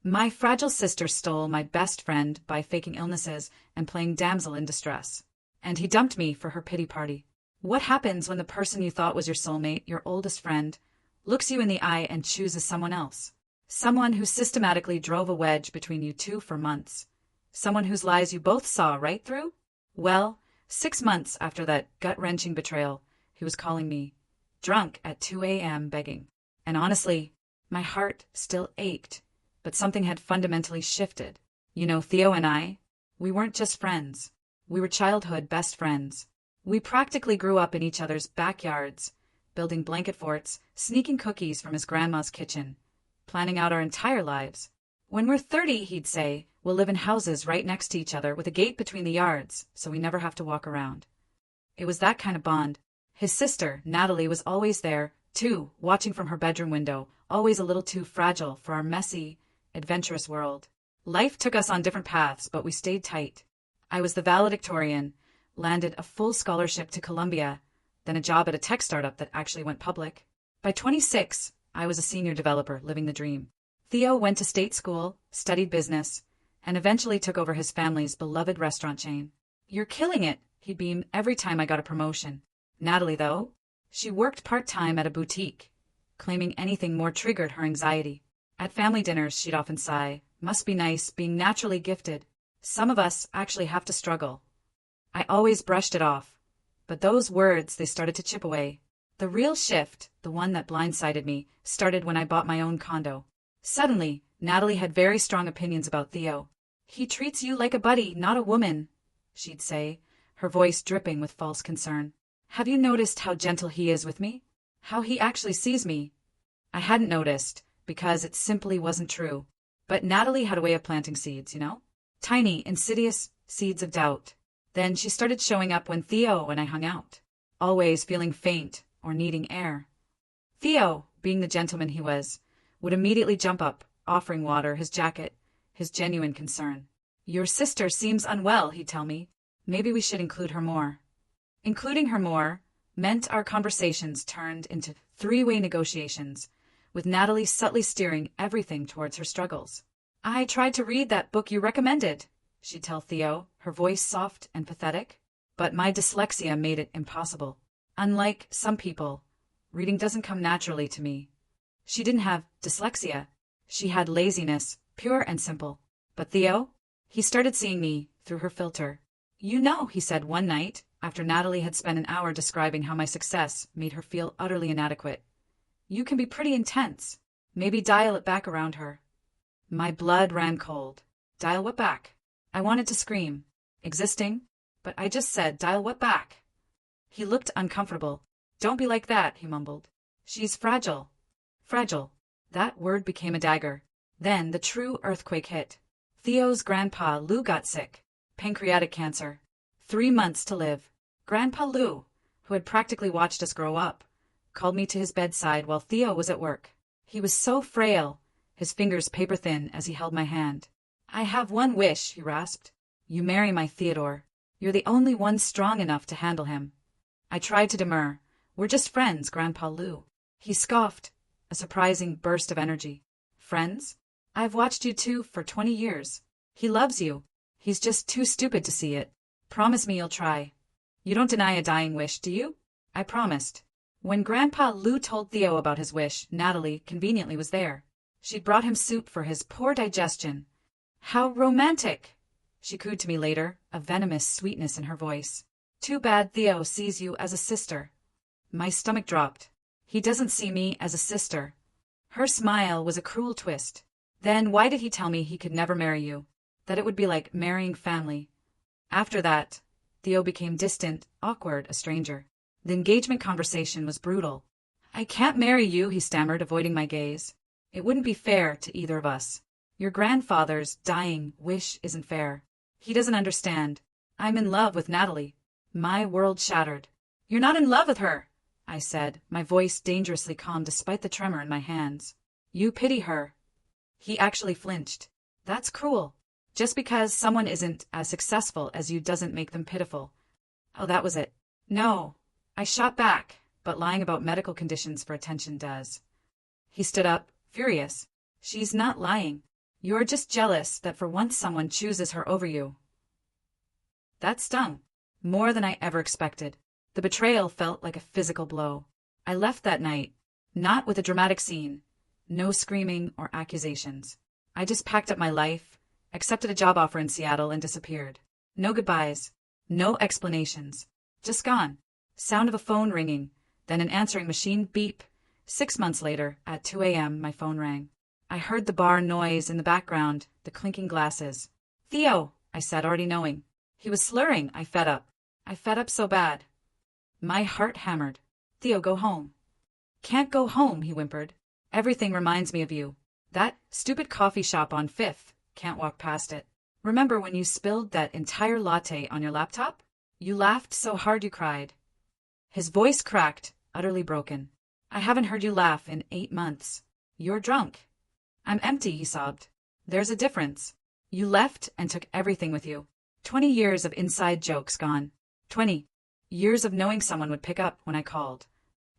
My fragile sister stole my best friend by faking illnesses and playing damsel in distress. And he dumped me for her pity party. What happens when the person you thought was your soulmate, your oldest friend, looks you in the eye and chooses someone else? Someone who systematically drove a wedge between you two for months. Someone whose lies you both saw right through? Well, 6 months after that gut-wrenching betrayal, he was calling me, drunk at 2 a.m. begging. And honestly, my heart still ached, but something had fundamentally shifted. You know, Theo and I, we weren't just friends. We were childhood best friends. We practically grew up in each other's backyards, building blanket forts, sneaking cookies from his grandma's kitchen, planning out our entire lives. When we're 30, he'd say, we'll live in houses right next to each other with a gate between the yards, so we never have to walk around. It was that kind of bond. His sister, Natalie, was always there, too, watching from her bedroom window, always a little too fragile for our messy, adventurous world. Life took us on different paths, but we stayed tight. I was the valedictorian, landed a full scholarship to Columbia, then a job at a tech startup that actually went public. By 26, I was a senior developer living the dream. Theo went to state school, studied business, and eventually took over his family's beloved restaurant chain. You're killing it, he'd beam every time I got a promotion. Natalie, though, she worked part-time at a boutique, claiming anything more triggered her anxiety. At family dinners, she'd often sigh, must be nice being naturally gifted. Some of us actually have to struggle. I always brushed it off, but those words, they started to chip away. The real shift, the one that blindsided me, started when I bought my own condo. Suddenly, Natalie had very strong opinions about Theo. He treats you like a buddy, not a woman, she'd say, her voice dripping with false concern. Have you noticed how gentle he is with me? How he actually sees me? I hadn't noticed, because it simply wasn't true. But Natalie had a way of planting seeds, you know? Tiny, insidious seeds of doubt. Then she started showing up when Theo and I hung out, always feeling faint or needing air. Theo, being the gentleman he was, would immediately jump up, offering water, his jacket, his genuine concern. Your sister seems unwell, he'd tell me. Maybe we should include her more. Including her more meant our conversations turned into three-way negotiations, with Natalie subtly steering everything towards her struggles. I tried to read that book you recommended, she'd tell Theo, her voice soft and pathetic. But my dyslexia made it impossible. Unlike some people, reading doesn't come naturally to me. She didn't have dyslexia. She had laziness, pure and simple. But Theo? He started seeing me through her filter. You know, he said one night, after Natalie had spent an hour describing how my success made her feel utterly inadequate. You can be pretty intense. Maybe dial it back around her. My blood ran cold. Dial what back? I wanted to scream. Existing? But I just said, dial what back? He looked uncomfortable. Don't be like that, he mumbled. She's fragile. Fragile. That word became a dagger. Then the true earthquake hit. Theo's grandpa Lou got sick. Pancreatic cancer. 3 months to live. Grandpa Lou, who had practically watched us grow up, called me to his bedside while Theo was at work. He was so frail, his fingers paper-thin as he held my hand. I have one wish, he rasped. You marry my Theodore. You're the only one strong enough to handle him. I tried to demur. We're just friends, Grandpa Lou. He scoffed, a surprising burst of energy. Friends? I've watched you two for 20 years. He loves you. He's just too stupid to see it. Promise me you'll try. You don't deny a dying wish, do you? I promised. When Grandpa Lou told Theo about his wish, Natalie conveniently was there. She'd brought him soup for his poor digestion. How romantic! She cooed to me later, a venomous sweetness in her voice. Too bad Theo sees you as a sister. My stomach dropped. He doesn't see me as a sister. Her smile was a cruel twist. Then why did he tell me he could never marry you? That it would be like marrying family. After that, Theo became distant, awkward, a stranger. The engagement conversation was brutal. I can't marry you, he stammered, avoiding my gaze. It wouldn't be fair to either of us. Your grandfather's dying wish isn't fair. He doesn't understand. I'm in love with Natalie. My world shattered. You're not in love with her, I said, my voice dangerously calm despite the tremor in my hands. You pity her. He actually flinched. That's cruel. Just because someone isn't as successful as you doesn't make them pitiful. Oh, that was it. No. I shot back, but lying about medical conditions for attention does. He stood up, furious. She's not lying. You're just jealous that for once someone chooses her over you. That stung. More than I ever expected. The betrayal felt like a physical blow. I left that night, not with a dramatic scene, no screaming or accusations. I just packed up my life, accepted a job offer in Seattle, and disappeared. No goodbyes, no explanations. Just gone. Sound of a phone ringing, then an answering machine beep. 6 months later, at 2 a.m., my phone rang. I heard the bar noise in the background, the clinking glasses. "Theo," I said, already knowing. He was slurring. I fed up. I fed up so bad. My heart hammered. "Theo, go home." "Can't go home," he whimpered. "Everything reminds me of you. That stupid coffee shop on 5th. Can't walk past it. Remember when you spilled that entire latte on your laptop? You laughed so hard you cried." His voice cracked, utterly broken. "I haven't heard you laugh in 8 months. You're drunk." "I'm empty," he sobbed. "There's a difference. You left and took everything with you. 20 years of inside jokes gone. 20 years of knowing someone would pick up when I called."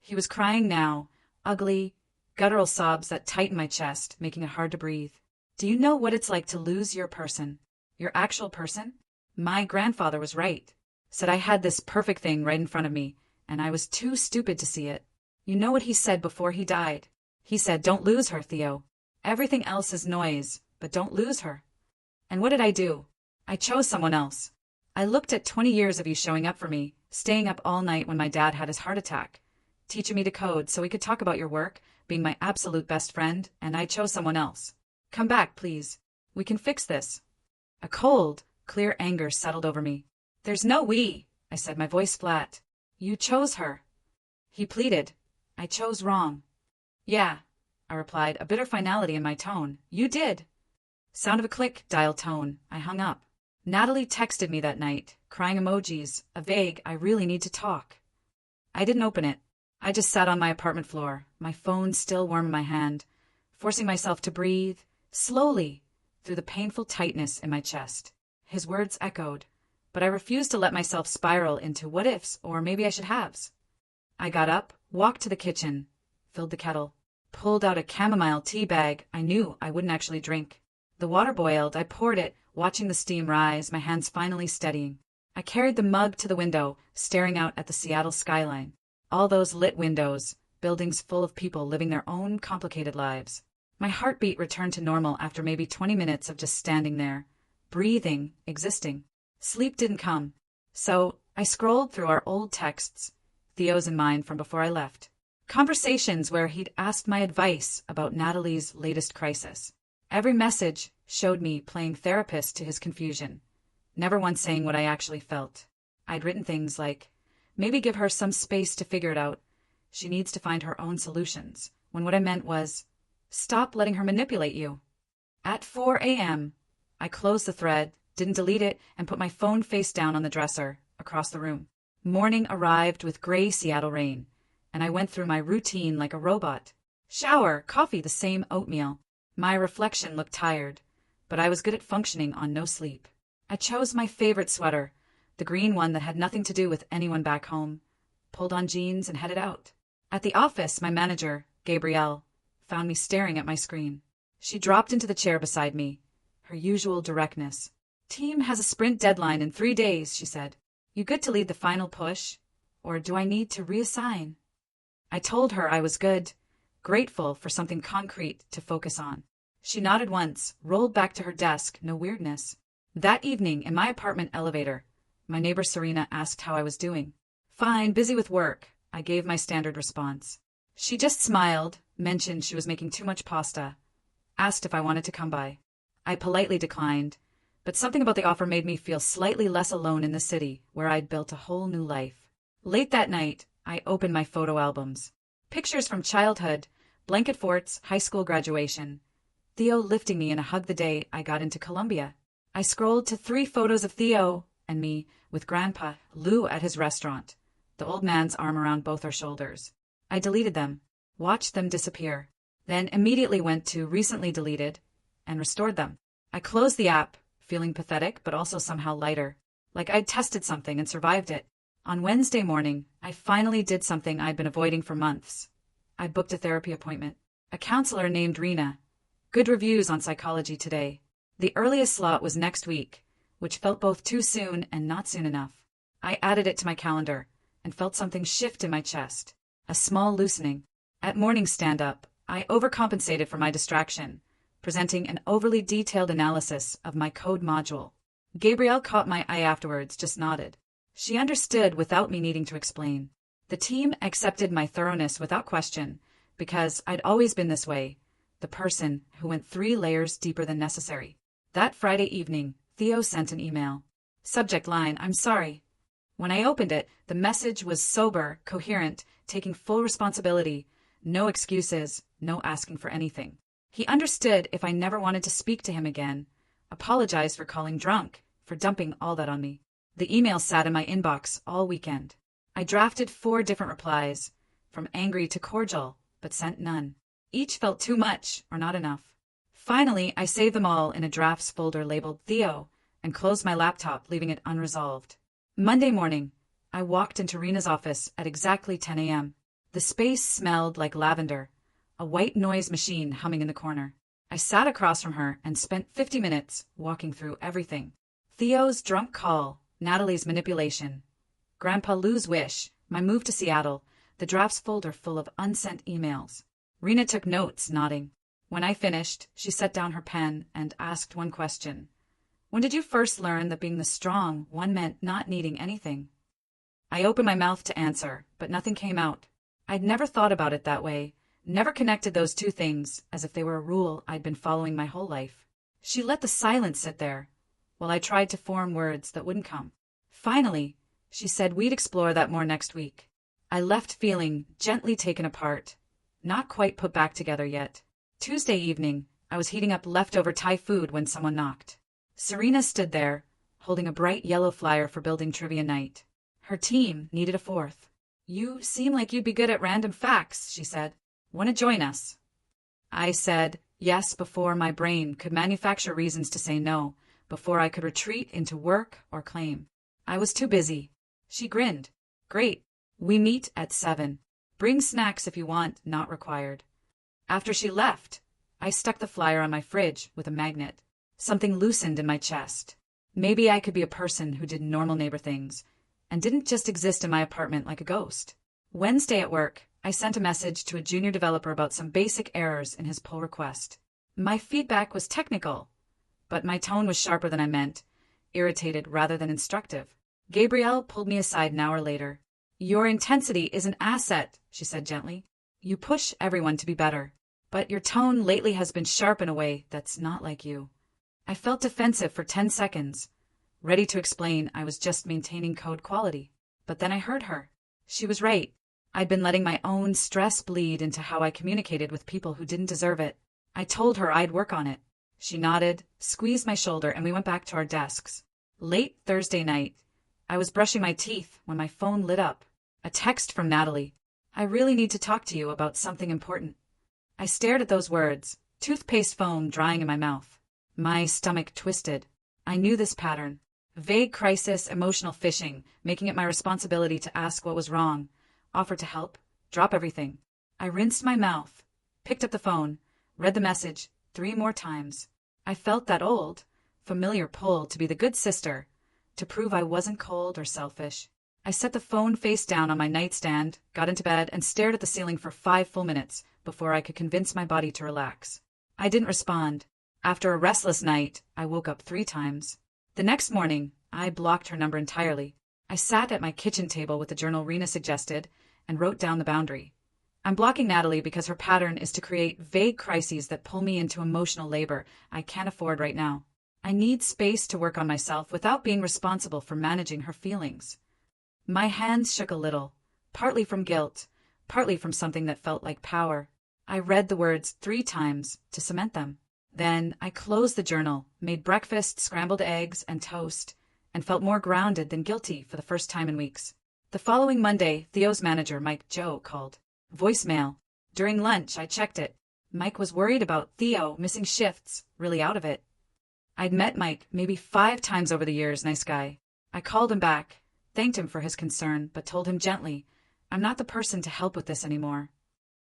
He was crying now, ugly, guttural sobs that tightened my chest, making it hard to breathe. "Do you know what it's like to lose your person? Your actual person? My grandfather was right. Said I had this perfect thing right in front of me, and I was too stupid to see it. You know what he said before he died? He said, 'Don't lose her, Theo. Everything else is noise, but don't lose her.' And what did I do? I chose someone else. I looked at 20 years of you showing up for me, staying up all night when my dad had his heart attack, teaching me to code so we could talk about your work, being my absolute best friend, and I chose someone else. Come back, please. We can fix this." A cold, clear anger settled over me. "There's no we," I said, my voice flat. "You chose her." He pleaded. "I chose wrong." "Yeah," I replied, a bitter finality in my tone. "You did." Sound of a click, dial tone. I hung up. Natalie texted me that night, crying emojis, a vague, "I really need to talk." I didn't open it. I just sat on my apartment floor, my phone still warm in my hand, forcing myself to breathe, slowly, through the painful tightness in my chest. His words echoed, but I refused to let myself spiral into what ifs or maybe I should haves. I got up, walked to the kitchen, filled the kettle, pulled out a chamomile tea bag I knew I wouldn't actually drink. The water boiled, I poured it, watching the steam rise, my hands finally steadying. I carried the mug to the window, staring out at the Seattle skyline. All those lit windows, buildings full of people living their own complicated lives. My heartbeat returned to normal after maybe 20 minutes of just standing there, breathing, existing. Sleep didn't come. So I scrolled through our old texts, Theo's and mine from before I left. Conversations where he'd asked my advice about Natalie's latest crisis. Every message showed me playing therapist to his confusion, never once saying what I actually felt. I'd written things like, maybe give her some space to figure it out. She needs to find her own solutions, when what I meant was, stop letting her manipulate you. At 4 a.m., I closed the thread, didn't delete it, and put my phone face down on the dresser, across the room. Morning arrived with gray Seattle rain, and I went through my routine like a robot. Shower, coffee, the same oatmeal. My reflection looked tired, but I was good at functioning on no sleep. I chose my favorite sweater, the green one that had nothing to do with anyone back home, pulled on jeans and headed out. At the office, my manager, Gabrielle, found me staring at my screen. She dropped into the chair beside me, her usual directness. "Team has a sprint deadline in 3 days," she said. "You good to lead the final push, or do I need to reassign?" I told her I was good, grateful for something concrete to focus on. She nodded once, rolled back to her desk, no weirdness. That evening, in my apartment elevator, my neighbor Serena asked how I was doing. "Fine, busy with work," I gave my standard response. She just smiled, mentioned she was making too much pasta, asked if I wanted to come by. I politely declined, but something about the offer made me feel slightly less alone in the city, where I'd built a whole new life. Late that night, I opened my photo albums. Pictures from childhood, blanket forts, high school graduation. Theo lifting me in a hug the day I got into Columbia. I scrolled to 3 photos of Theo and me with Grandpa Lou at his restaurant, the old man's arm around both our shoulders. I deleted them, watched them disappear, then immediately went to recently deleted and restored them. I closed the app, feeling pathetic but also somehow lighter, like I'd tested something and survived it. On Wednesday morning, I finally did something I'd been avoiding for months. I booked a therapy appointment. A counselor named Rena, Good reviews on Psychology Today. The earliest slot was next week, which felt both too soon and not soon enough. I added it to my calendar and felt something shift in my chest, a small loosening. At morning stand-up, I overcompensated for my distraction, presenting an overly detailed analysis of my code module. Gabrielle caught my eye afterwards, just nodded. She understood without me needing to explain. The team accepted my thoroughness without question, because I'd always been this way, the person who went 3 layers deeper than necessary. That Friday evening, Theo sent an email. Subject line, "I'm sorry." When I opened it, the message was sober, coherent, taking full responsibility, no excuses, no asking for anything. He understood if I never wanted to speak to him again, apologized for calling drunk, for dumping all that on me. The email sat in my inbox all weekend. I drafted 4 different replies, from angry to cordial, but sent none. Each felt too much or not enough. Finally, I saved them all in a drafts folder labeled Theo and closed my laptop, leaving it unresolved. Monday morning, I walked into Rena's office at exactly 10 a.m. The space smelled like lavender, a white noise machine humming in the corner. I sat across from her and spent 50 minutes walking through everything. Theo's drunk call, Natalie's manipulation, Grandpa Lou's wish, my move to Seattle, the drafts folder full of unsent emails. Rena took notes, nodding. When I finished, she set down her pen and asked one question. When did you first learn that being the strong one meant not needing anything? I opened my mouth to answer, but nothing came out. I'd never thought about it that way, never connected those two things as if they were a rule I'd been following my whole life. She let the silence sit there, while I tried to form words that wouldn't come. Finally, she said we'd explore that more next week. I left feeling gently taken apart, not quite put back together yet. Tuesday evening, I was heating up leftover Thai food when someone knocked. Serena stood there, holding a bright yellow flyer for building trivia night. Her team needed a 4th. "You seem like you'd be good at random facts," she said. "Want to join us?" I said yes before my brain could manufacture reasons to say no, before I could retreat into work or claim. I was too busy. She grinned. "Great. We meet at 7. Bring snacks if you want, not required." After she left, I stuck the flyer on my fridge with a magnet. Something loosened in my chest. Maybe I could be a person who did normal neighbor things, and didn't just exist in my apartment like a ghost. Wednesday at work, I sent a message to a junior developer about some basic errors in his pull request. My feedback was technical, but my tone was sharper than I meant, irritated rather than instructive. Gabrielle pulled me aside an hour later. "Your intensity is an asset," she said gently. "You push everyone to be better, but your tone lately has been sharp in a way that's not like you." I felt defensive for 10 seconds, ready to explain I was just maintaining code quality. But then I heard her. She was right. I'd been letting my own stress bleed into how I communicated with people who didn't deserve it. I told her I'd work on it. She nodded, squeezed my shoulder, and we went back to our desks. Late Thursday night, I was brushing my teeth when my phone lit up. A text from Natalie. "I really need to talk to you about something important." I stared at those words, toothpaste foam drying in my mouth. My stomach twisted. I knew this pattern. Vague crisis, emotional fishing, making it my responsibility to ask what was wrong, offer to help, drop everything. I rinsed my mouth, picked up the phone, read the message 3 more times. I felt that old, familiar pull to be the good sister, to prove I wasn't cold or selfish. I set the phone face down on my nightstand, got into bed, and stared at the ceiling for 5 full minutes before I could convince my body to relax. I didn't respond. After a restless night, I woke up 3 times. The next morning, I blocked her number entirely. I sat at my kitchen table with the journal Rena suggested and wrote down the boundary. I'm blocking Natalie because her pattern is to create vague crises that pull me into emotional labor I can't afford right now. I need space to work on myself without being responsible for managing her feelings. My hands shook a little, partly from guilt, partly from something that felt like power. I read the words 3 times to cement them. Then I closed the journal, made breakfast, scrambled eggs, and toast, and felt more grounded than guilty for the first time in weeks. The following Monday, Theo's manager, Mike Joe, called. Voicemail. During lunch, I checked it. Mike was worried about Theo missing shifts, really out of it. I'd met Mike maybe 5 times over the years, nice guy. I called him back, thanked him for his concern, but told him gently, I'm not the person to help with this anymore.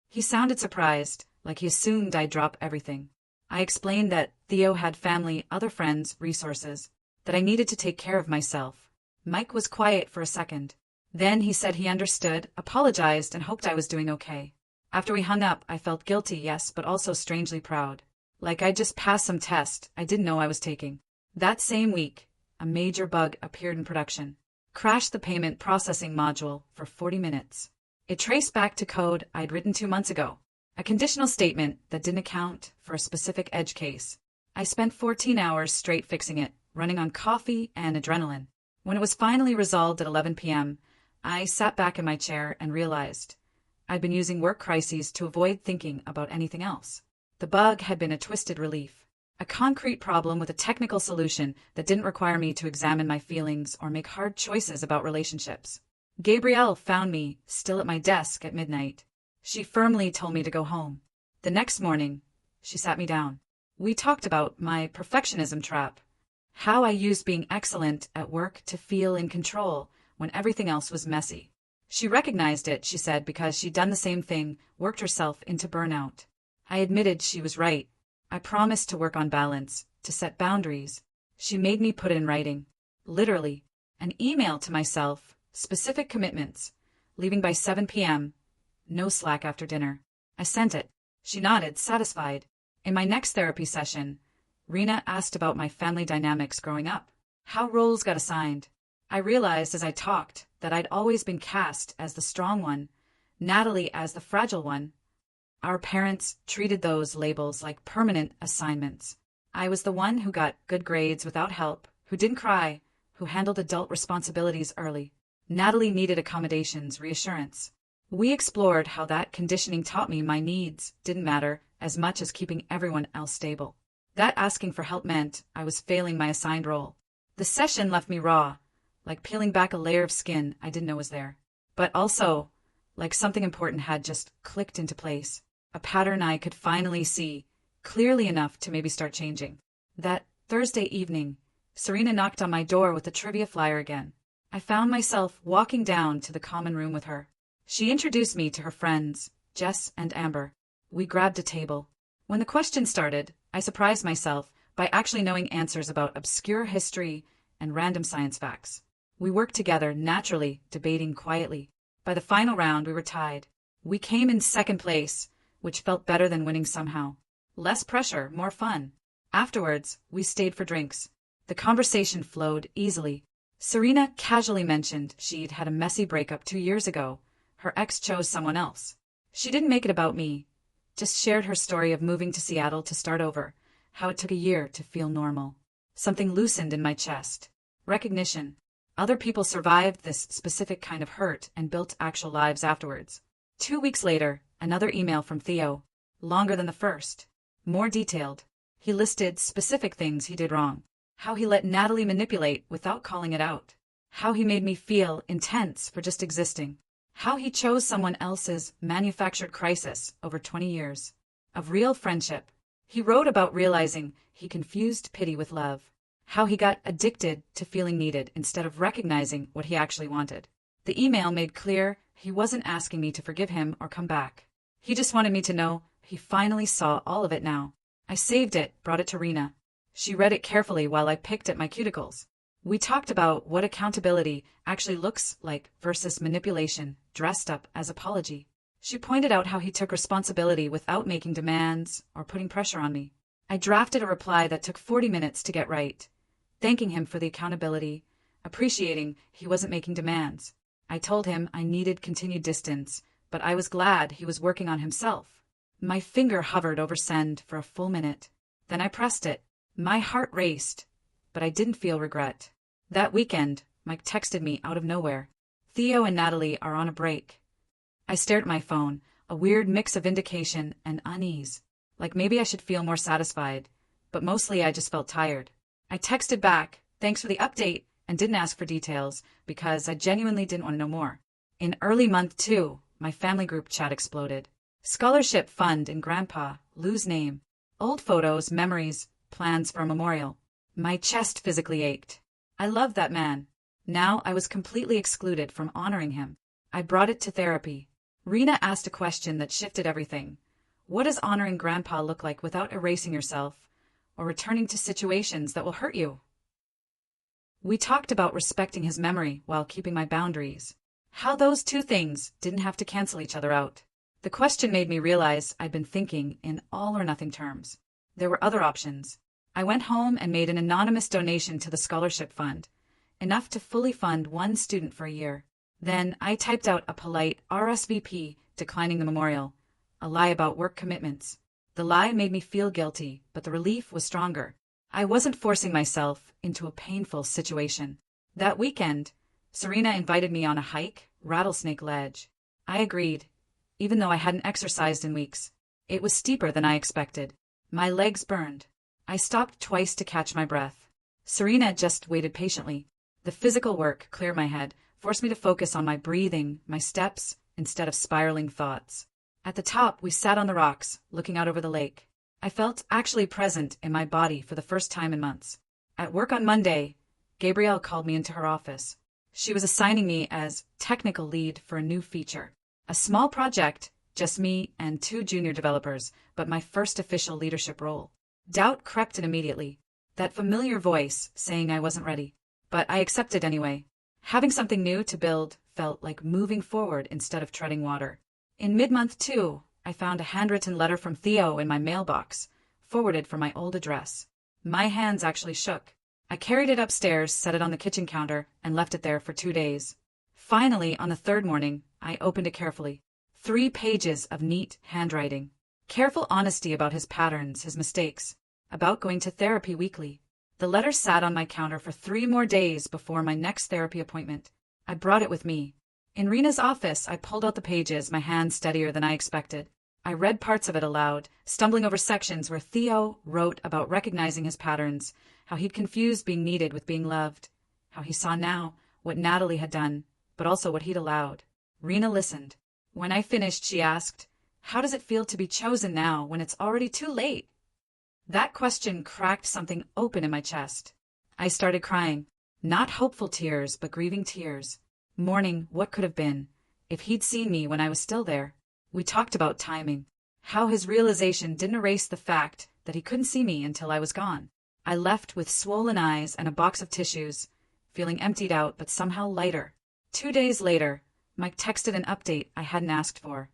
He sounded surprised, like he assumed I'd drop everything. I explained that Theo had family, other friends, resources, that I needed to take care of myself. Mike was quiet for a second. Then he said he understood, apologized, and hoped I was doing okay. After we hung up, I felt guilty, yes, but also strangely proud. Like I'd just passed some test I didn't know I was taking. That same week, a major bug appeared in production. Crashed the payment processing module for 40 minutes. It traced back to code I'd written 2 months ago. A conditional statement that didn't account for a specific edge case. I spent 14 hours straight fixing it, running on coffee and adrenaline. When it was finally resolved at 11 p.m., I sat back in my chair and realized I'd been using work crises to avoid thinking about anything else. The bug had been a twisted relief. A concrete problem with a technical solution that didn't require me to examine my feelings or make hard choices about relationships. Gabrielle found me, still at my desk at midnight. She firmly told me to go home. The next morning, she sat me down. We talked about my perfectionism trap, how I used being excellent at work to feel in control when everything else was messy. She recognized it, she said, because she'd done the same thing, worked herself into burnout. I admitted she was right. I promised to work on balance, to set boundaries. She made me put it in writing. Literally. An email to myself, specific commitments, leaving by 7 p.m., no Slack after dinner. I sent it. She nodded, satisfied. In my next therapy session, Rena asked about my family dynamics growing up, how roles got assigned. I realized as I talked that I'd always been cast as the strong one, Natalie as the fragile one. Our parents treated those labels like permanent assignments. I was the one who got good grades without help, who didn't cry, who handled adult responsibilities early. Natalie needed accommodations, reassurance. We explored how that conditioning taught me my needs didn't matter as much as keeping everyone else stable. That asking for help meant I was failing my assigned role. The session left me raw, like peeling back a layer of skin I didn't know was there. But also, like something important had just clicked into place. A pattern I could finally see, clearly enough to maybe start changing. That Thursday evening, Serena knocked on my door with the trivia flyer again. I found myself walking down to the common room with her. She introduced me to her friends, Jess and Amber. We grabbed a table. When the question started, I surprised myself by actually knowing answers about obscure history and random science facts. We worked together naturally, debating quietly. By the final round, we were tied. We came in second place, which felt better than winning somehow. Less pressure, more fun. Afterwards, we stayed for drinks. The conversation flowed easily. Serena casually mentioned she'd had a messy breakup 2 years ago. Her ex chose someone else. She didn't make it about me, just shared her story of moving to Seattle to start over, how it took a year to feel normal. Something loosened in my chest. Recognition. Other people survived this specific kind of hurt and built actual lives afterwards. 2 weeks later, another email from Theo, longer than the first, more detailed. He listed specific things he did wrong, how he let Natalie manipulate without calling it out, how he made me feel intense for just existing, how he chose someone else's manufactured crisis over 20 years of real friendship. He wrote about realizing he confused pity with love, how he got addicted to feeling needed instead of recognizing what he actually wanted. The email made clear he wasn't asking me to forgive him or come back. He just wanted me to know he finally saw all of it now. I saved it, brought it to Rena. She read it carefully while I picked at my cuticles. We talked about what accountability actually looks like versus manipulation, dressed up as apology. She pointed out how he took responsibility without making demands or putting pressure on me. I drafted a reply that took 40 minutes to get right, thanking him for the accountability, appreciating he wasn't making demands. I told him I needed continued distance, but I was glad he was working on himself. My finger hovered over send for a full minute. Then I pressed it. My heart raced, but I didn't feel regret. That weekend, Mike texted me out of nowhere. Theo and Natalie are on a break. I stared at my phone, a weird mix of vindication and unease. Like maybe I should feel more satisfied, but mostly I just felt tired. I texted back, thanks for the update, and didn't ask for details because I genuinely didn't want to know more. In early month 2, my family group chat exploded. Scholarship fund and Grandpa, Lou's name. Old photos, memories, plans for a memorial. My chest physically ached. I loved that man. Now I was completely excluded from honoring him. I brought it to therapy. Rena asked a question that shifted everything. What does honoring grandpa look like without erasing yourself or returning to situations that will hurt you? We talked about respecting his memory while keeping my boundaries. How those two things didn't have to cancel each other out. The question made me realize I'd been thinking in all or nothing terms. There were other options. I went home and made an anonymous donation to the scholarship fund, enough to fully fund one student for a year. Then I typed out a polite RSVP declining the memorial, a lie about work commitments. The lie made me feel guilty, but the relief was stronger. I wasn't forcing myself into a painful situation. That weekend, Serena invited me on a hike, Rattlesnake Ledge. I agreed, even though I hadn't exercised in weeks. It was steeper than I expected. My legs burned. I stopped twice to catch my breath. Serena just waited patiently. The physical work cleared my head, forced me to focus on my breathing, my steps, instead of spiraling thoughts. At the top, we sat on the rocks, looking out over the lake. I felt actually present in my body for the first time in months. At work on Monday, Gabrielle called me into her office. She was assigning me as technical lead for a new feature. A small project, just me and 2 junior developers, but my first official leadership role. Doubt crept in immediately. That familiar voice saying I wasn't ready. But I accepted anyway. Having something new to build felt like moving forward instead of treading water. In mid-month 2, I found a handwritten letter from Theo in my mailbox, forwarded from my old address. My hands actually shook. I carried it upstairs, set it on the kitchen counter, and left it there for 2 days. Finally, on the 3rd morning, I opened it carefully. 3 pages of neat handwriting. Careful honesty about his patterns, his mistakes, about going to therapy weekly. The letter sat on my counter for 3 more days before my next therapy appointment. I brought it with me. In Rena's office, I pulled out the pages, my hand steadier than I expected. I read parts of it aloud, stumbling over sections where Theo wrote about recognizing his patterns, how he'd confused being needed with being loved, how he saw now what Natalie had done, but also what he'd allowed. Rena listened. When I finished, she asked, "How does it feel to be chosen now when it's already too late?" That question cracked something open in my chest. I started crying. Not hopeful tears, but grieving tears. Mourning what could have been, if he'd seen me when I was still there. We talked about timing. How his realization didn't erase the fact that he couldn't see me until I was gone. I left with swollen eyes and a box of tissues, feeling emptied out but somehow lighter. 2 days later, Mike texted an update I hadn't asked for.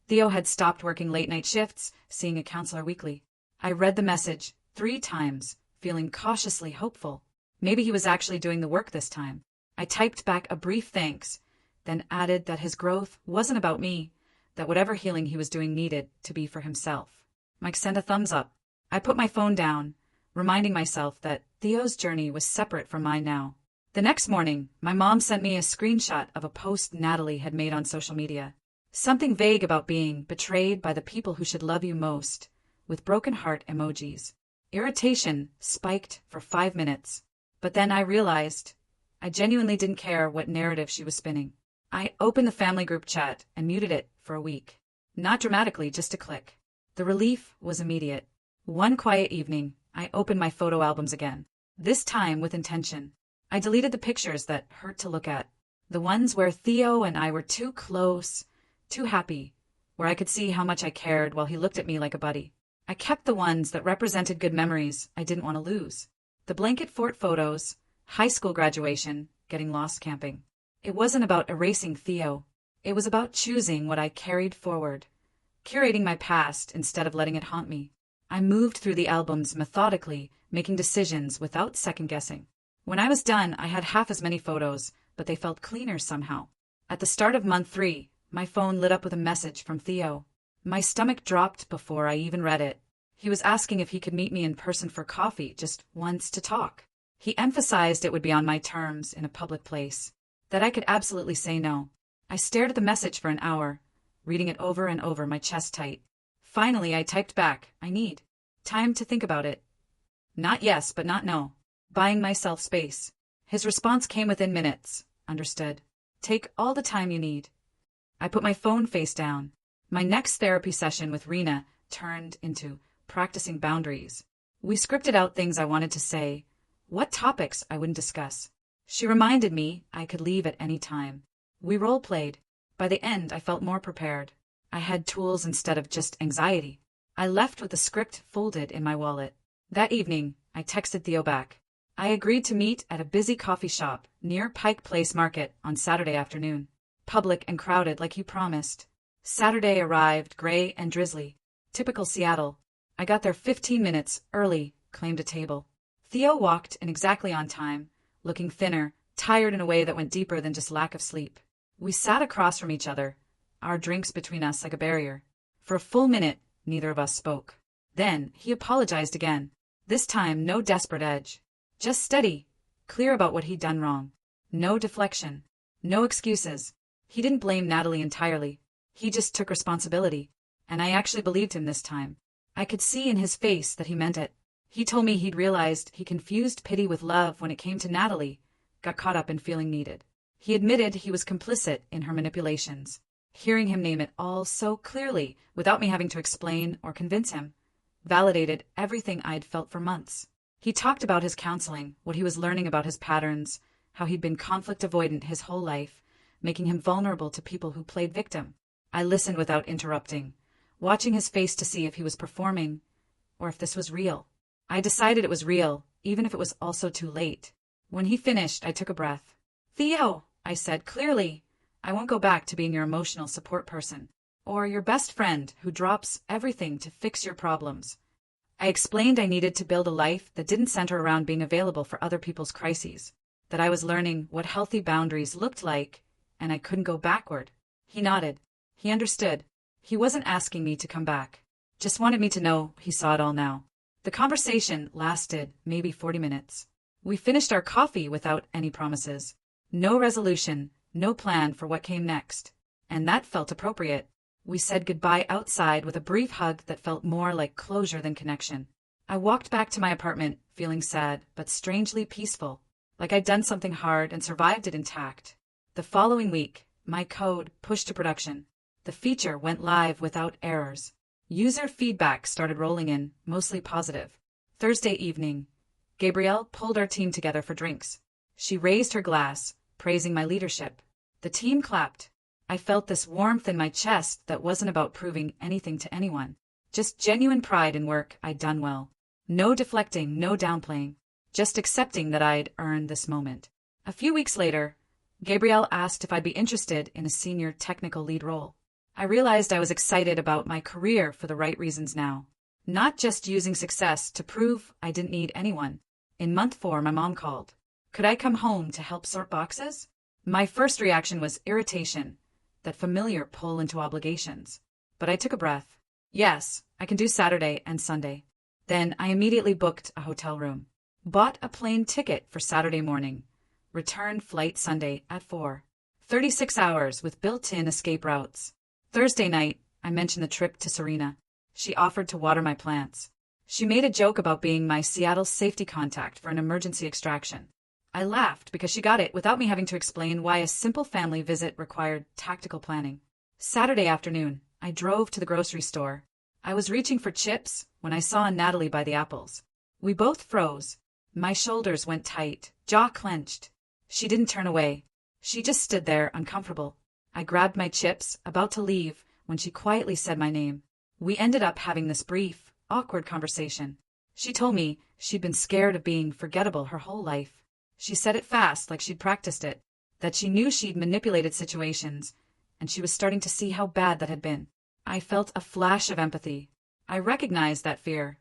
Theo had stopped working late-night shifts, seeing a counselor weekly. I read the message 3 times, feeling cautiously hopeful. Maybe he was actually doing the work this time. I typed back a brief thanks, then added that his growth wasn't about me, that whatever healing he was doing needed to be for himself. Mike sent a thumbs up. I put my phone down, reminding myself that Theo's journey was separate from mine now. The next morning, my mom sent me a screenshot of a post Natalie had made on social media. Something vague about being betrayed by the people who should love you most, with broken heart emojis. Irritation spiked for 5 minutes. But then I realized I genuinely didn't care what narrative she was spinning. I opened the family group chat and muted it for a week. Not dramatically, just a click. The relief was immediate. One quiet evening, I opened my photo albums again. This time with intention. I deleted the pictures that hurt to look at. The ones where Theo and I were too close, too happy, where I could see how much I cared while he looked at me like a buddy. I kept the ones that represented good memories I didn't want to lose. The blanket fort photos, high school graduation, getting lost camping. It wasn't about erasing Theo. It was about choosing what I carried forward, curating my past instead of letting it haunt me. I moved through the albums methodically, making decisions without second-guessing. When I was done, I had half as many photos, but they felt cleaner somehow. At the start of month 3, my phone lit up with a message from Theo. My stomach dropped before I even read it. He was asking if he could meet me in person for coffee, just once to talk. He emphasized it would be on my terms in a public place, that I could absolutely say no. I stared at the message for an hour, reading it over and over, my chest tight. Finally, I typed back, "I need time to think about it." Not yes, but not no. Buying myself space. His response came within minutes. Understood. Take all the time you need. I put my phone face down. My next therapy session with Rena turned into practicing boundaries. We scripted out things I wanted to say, what topics I wouldn't discuss. She reminded me I could leave at any time. We role-played. By the end, I felt more prepared. I had tools instead of just anxiety. I left with the script folded in my wallet. That evening, I texted Theo back. I agreed to meet at a busy coffee shop near Pike Place Market on Saturday afternoon. Public and crowded like he promised. Saturday arrived gray and drizzly. Typical Seattle. I got there 15 minutes early, claimed a table. Theo walked in exactly on time, looking thinner, tired in a way that went deeper than just lack of sleep. We sat across from each other, our drinks between us like a barrier. For a full minute, neither of us spoke. Then he apologized again. This time, no desperate edge. Just steady, clear about what he'd done wrong. No deflection. No excuses. He didn't blame Natalie entirely. He just took responsibility. And I actually believed him this time. I could see in his face that he meant it. He told me he'd realized he confused pity with love when it came to Natalie, got caught up in feeling needed. He admitted he was complicit in her manipulations. Hearing him name it all so clearly, without me having to explain or convince him, validated everything I'd felt for months. He talked about his counseling, what he was learning about his patterns, how he'd been conflict avoidant his whole life, making him vulnerable to people who played victim. I listened without interrupting, watching his face to see if he was performing, or if this was real. I decided it was real, even if it was also too late. When he finished, I took a breath. "Theo," I said clearly, "I won't go back to being your emotional support person, or your best friend who drops everything to fix your problems." I explained I needed to build a life that didn't center around being available for other people's crises, that I was learning what healthy boundaries looked like, and I couldn't go backward. He nodded. He understood. He wasn't asking me to come back. Just wanted me to know he saw it all now. The conversation lasted maybe 40 minutes. We finished our coffee without any promises. No resolution, no plan for what came next. And that felt appropriate. We said goodbye outside with a brief hug that felt more like closure than connection. I walked back to my apartment, feeling sad but strangely peaceful, like I'd done something hard and survived it intact. The following week, my code pushed to production. The feature went live without errors. User feedback started rolling in, mostly positive. Thursday evening, Gabrielle pulled our team together for drinks. She raised her glass, praising my leadership. The team clapped. I felt this warmth in my chest that wasn't about proving anything to anyone. Just genuine pride in work I'd done well. No deflecting, no downplaying. Just accepting that I'd earned this moment. A few weeks later, Gabrielle asked if I'd be interested in a senior technical lead role. I realized I was excited about my career for the right reasons now. Not just using success to prove I didn't need anyone. In month 4, my mom called. Could I come home to help sort boxes? My first reaction was irritation, that familiar pull into obligations. But I took a breath. Yes, I can do Saturday and Sunday. Then I immediately booked a hotel room. Bought a plane ticket for Saturday morning. Return flight Sunday at 4. 36 hours with built-in escape routes. Thursday night, I mentioned the trip to Serena. She offered to water my plants. She made a joke about being my Seattle safety contact for an emergency extraction. I laughed because she got it without me having to explain why a simple family visit required tactical planning. Saturday afternoon, I drove to the grocery store. I was reaching for chips when I saw Natalie by the apples. We both froze. My shoulders went tight, jaw clenched. She didn't turn away. She just stood there, uncomfortable. I grabbed my chips, about to leave, when she quietly said my name. We ended up having this brief, awkward conversation. She told me she'd been scared of being forgettable her whole life. She said it fast, like she'd practiced it, that she knew she'd manipulated situations, and she was starting to see how bad that had been. I felt a flash of empathy. I recognized that fear,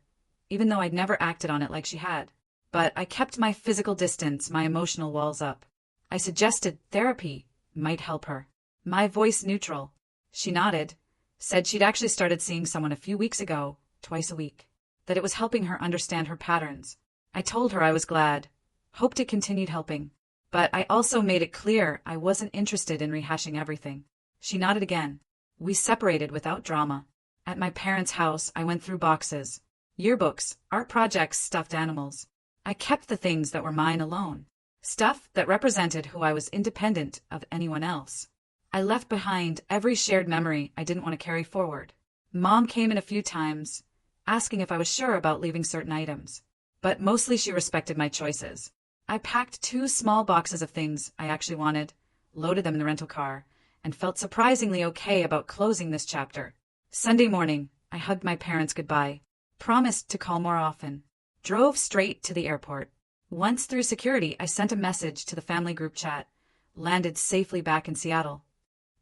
even though I'd never acted on it like she had. But I kept my physical distance, my emotional walls up. I suggested therapy might help her. My voice neutral. She nodded, said she'd actually started seeing someone a few weeks ago, twice a week, that it was helping her understand her patterns. I told her I was glad, hoped it continued helping, but I also made it clear I wasn't interested in rehashing everything. She nodded again. We separated without drama. At my parents' house, I went through boxes, yearbooks, art projects, stuffed animals. I kept the things that were mine alone, stuff that represented who I was independent of anyone else. I left behind every shared memory I didn't want to carry forward. Mom came in a few times, asking if I was sure about leaving certain items, but mostly she respected my choices. I packed 2 small boxes of things I actually wanted, loaded them in the rental car, and felt surprisingly okay about closing this chapter. Sunday morning, I hugged my parents goodbye, promised to call more often, drove straight to the airport. Once through security, I sent a message to the family group chat, landed safely back in Seattle,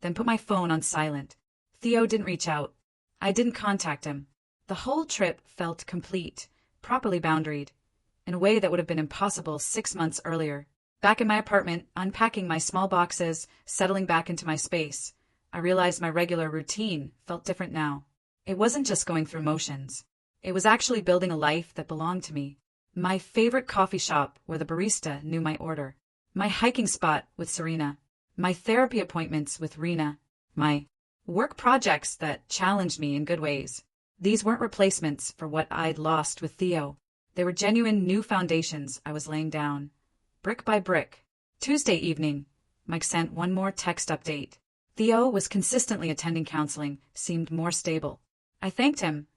then put my phone on silent. Theo didn't reach out. I didn't contact him. The whole trip felt complete, properly boundaried, in a way that would have been impossible 6 months earlier. Back in my apartment, unpacking my small boxes, settling back into my space, I realized my regular routine felt different now. It wasn't just going through motions. It was actually building a life that belonged to me. My favorite coffee shop where the barista knew my order. My hiking spot with Serena. My therapy appointments with Rena. My work projects that challenged me in good ways. These weren't replacements for what I'd lost with Theo. They were genuine new foundations I was laying down, brick by brick. Tuesday evening, Mike sent one more text update. Theo was consistently attending counseling, seemed more stable. I thanked him,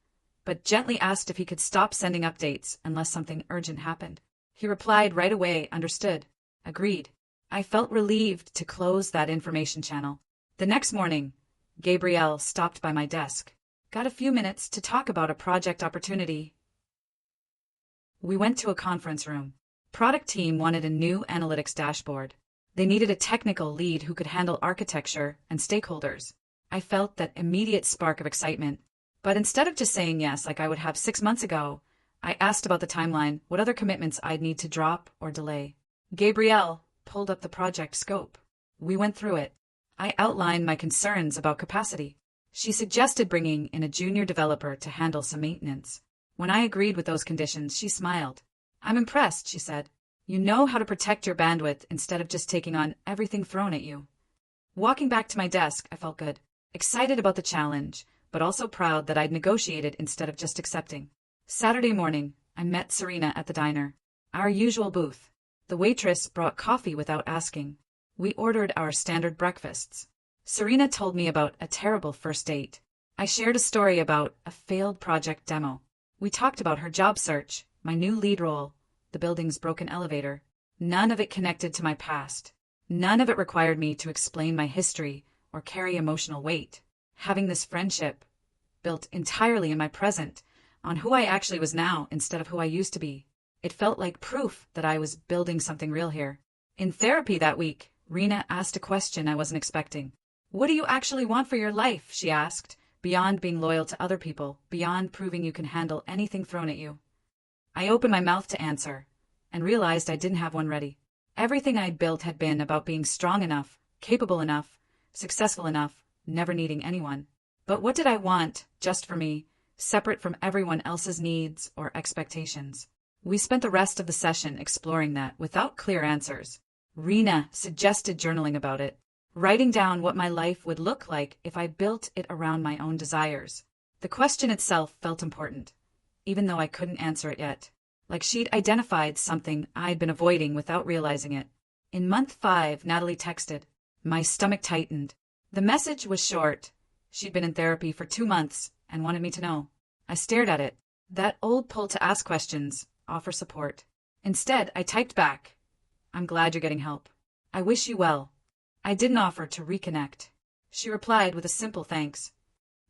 but gently asked if he could stop sending updates unless something urgent happened. He replied right away, understood, agreed. I felt relieved to close that information channel. The next morning, Gabrielle stopped by my desk. Got a few minutes to talk about a project opportunity. We went to a conference room. Product team wanted a new analytics dashboard. They needed a technical lead who could handle architecture and stakeholders. I felt that immediate spark of excitement. But instead of just saying yes like I would have 6 months ago, I asked about the timeline, what other commitments I'd need to drop or delay. Gabrielle pulled up the project scope. We went through it. I outlined my concerns about capacity. She suggested bringing in a junior developer to handle some maintenance. When I agreed with those conditions, she smiled. I'm impressed, she said. You know how to protect your bandwidth instead of just taking on everything thrown at you. Walking back to my desk, I felt good. Excited about the challenge, but also proud that I'd negotiated instead of just accepting. Saturday morning, I met Serena at the diner. Our usual booth. The waitress brought coffee without asking. We ordered our standard breakfasts. Serena told me about a terrible first date. I shared a story about a failed project demo. We talked about her job search, my new lead role, the building's broken elevator. None of it connected to my past. None of it required me to explain my history or carry emotional weight. Having this friendship, built entirely in my present, on who I actually was now instead of who I used to be. It felt like proof that I was building something real here. In therapy that week, Rena asked a question I wasn't expecting. What do you actually want for your life? She asked, beyond being loyal to other people, beyond proving you can handle anything thrown at you. I opened my mouth to answer, and realized I didn't have one ready. Everything I'd built had been about being strong enough, capable enough, successful enough, never needing anyone. But what did I want, just for me, separate from everyone else's needs or expectations? We spent the rest of the session exploring that without clear answers. Rena suggested journaling about it, writing down what my life would look like if I built it around my own desires. The question itself felt important, even though I couldn't answer it yet. Like she'd identified something I'd been avoiding without realizing it. In month 5, Natalie texted. My stomach tightened. The message was short. She'd been in therapy for 2 months and wanted me to know. I stared at it. That old pull to ask questions, offer support. Instead, I typed back. I'm glad you're getting help. I wish you well. I didn't offer to reconnect. She replied with a simple thanks.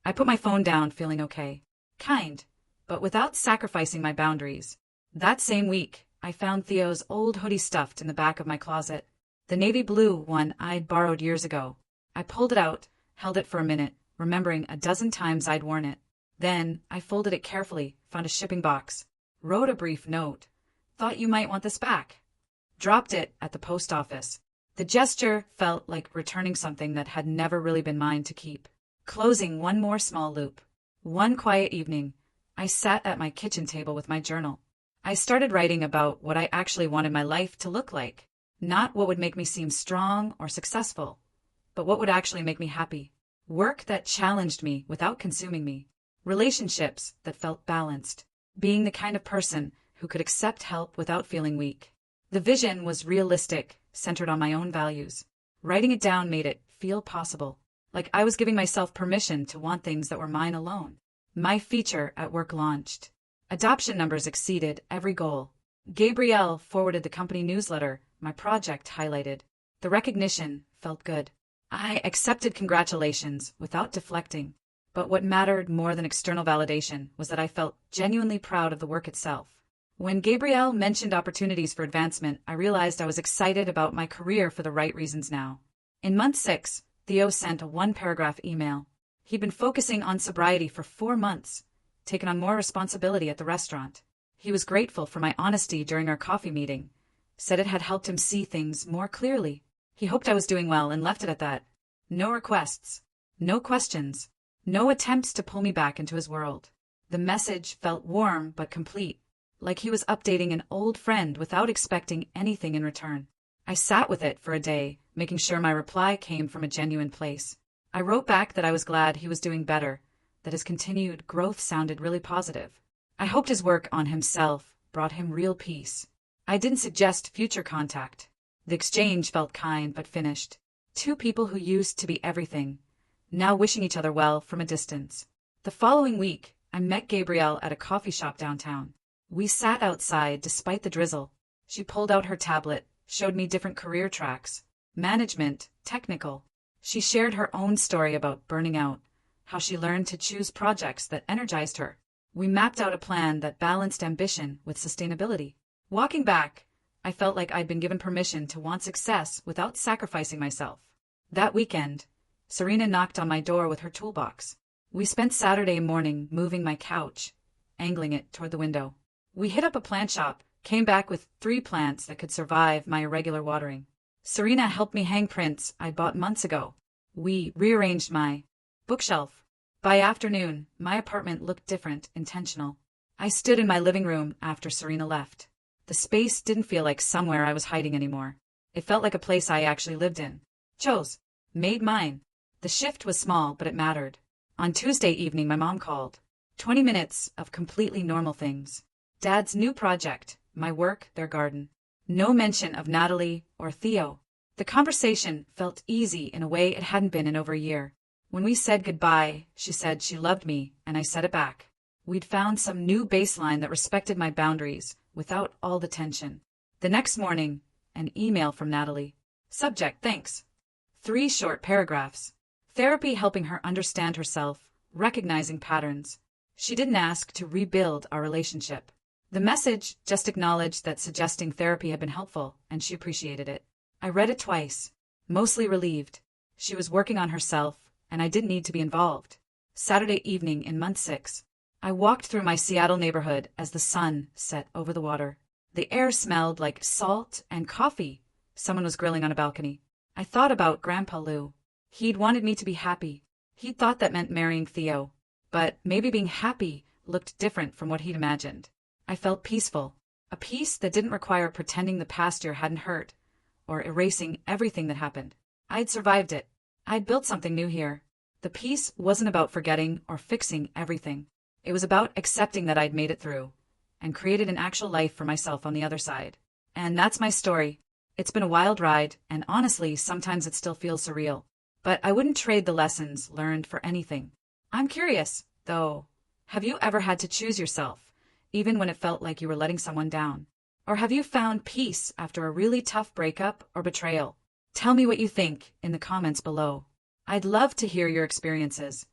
I put my phone down, feeling okay. Kind, but without sacrificing my boundaries. That same week, I found Theo's old hoodie stuffed in the back of my closet. The navy blue one I'd borrowed years ago. I pulled it out, held it for a minute, remembering a dozen times I'd worn it. Then, I folded it carefully, found a shipping box, wrote a brief note. Thought you might want this back. Dropped it at the post office. The gesture felt like returning something that had never really been mine to keep. Closing one more small loop. One quiet evening, I sat at my kitchen table with my journal. I started writing about what I actually wanted my life to look like. Not what would make me seem strong or successful, but what would actually make me happy. Work that challenged me without consuming me. Relationships that felt balanced. Being the kind of person who could accept help without feeling weak. The vision was realistic, centered on my own values. Writing it down made it feel possible, like I was giving myself permission to want things that were mine alone. My feature at work launched. Adoption numbers exceeded every goal. Gabrielle forwarded the company newsletter, my project highlighted. The recognition felt good. I accepted congratulations without deflecting. But what mattered more than external validation was that I felt genuinely proud of the work itself. When Gabrielle mentioned opportunities for advancement, I realized I was excited about my career for the right reasons now. In month 6, Theo sent a 1-paragraph email. He'd been focusing on sobriety for 4 months, taken on more responsibility at the restaurant. He was grateful for my honesty during our coffee meeting, said it had helped him see things more clearly. He hoped I was doing well and left it at that. No requests, no questions, no attempts to pull me back into his world. The message felt warm but complete, like he was updating an old friend without expecting anything in return. I sat with it for a day, making sure my reply came from a genuine place. I wrote back that I was glad he was doing better, that his continued growth sounded really positive. I hoped his work on himself brought him real peace. I didn't suggest future contact. The exchange felt kind but finished. 2 people who used to be everything, now wishing each other well from a distance. The following week, I met Gabrielle at a coffee shop downtown. We sat outside despite the drizzle. She pulled out her tablet, showed me different career tracks, management, technical. She shared her own story about burning out, how she learned to choose projects that energized her. We mapped out a plan that balanced ambition with sustainability. Walking back, I felt like I'd been given permission to want success without sacrificing myself. That weekend, Serena knocked on my door with her toolbox. We spent Saturday morning moving my couch, angling it toward the window. We hit up a plant shop, came back with 3 plants that could survive my irregular watering. Serena helped me hang prints I bought months ago. We rearranged my bookshelf. By afternoon, my apartment looked different, intentional. I stood in my living room after Serena left. The space didn't feel like somewhere I was hiding anymore. It felt like a place I actually lived in. Chose. Made mine. The shift was small, but it mattered. On Tuesday evening, my mom called. 20 minutes of completely normal things. Dad's new project, my work, their garden. No mention of Natalie or Theo. The conversation felt easy in a way it hadn't been in over a year. When we said goodbye, she said she loved me, and I said it back. We'd found some new baseline that respected my boundaries, without all the tension. The next morning, an email from Natalie. Subject, thanks. 3 short paragraphs. Therapy helping her understand herself, recognizing patterns. She didn't ask to rebuild our relationship. The message just acknowledged that suggesting therapy had been helpful, and she appreciated it. I read it twice, mostly relieved. She was working on herself, and I didn't need to be involved. Saturday evening in month 6. I walked through my Seattle neighborhood as the sun set over the water. The air smelled like salt and coffee. Someone was grilling on a balcony. I thought about Grandpa Lou. He'd wanted me to be happy. He'd thought that meant marrying Theo. But maybe being happy looked different from what he'd imagined. I felt peaceful. A peace that didn't require pretending the past year hadn't hurt, or erasing everything that happened. I'd survived it. I'd built something new here. The peace wasn't about forgetting or fixing everything. It was about accepting that I'd made it through, and created an actual life for myself on the other side. And that's my story. It's been a wild ride, and honestly, sometimes it still feels surreal. But I wouldn't trade the lessons learned for anything. I'm curious, though. Have you ever had to choose yourself, even when it felt like you were letting someone down? Or have you found peace after a really tough breakup or betrayal? Tell me what you think in the comments below. I'd love to hear your experiences.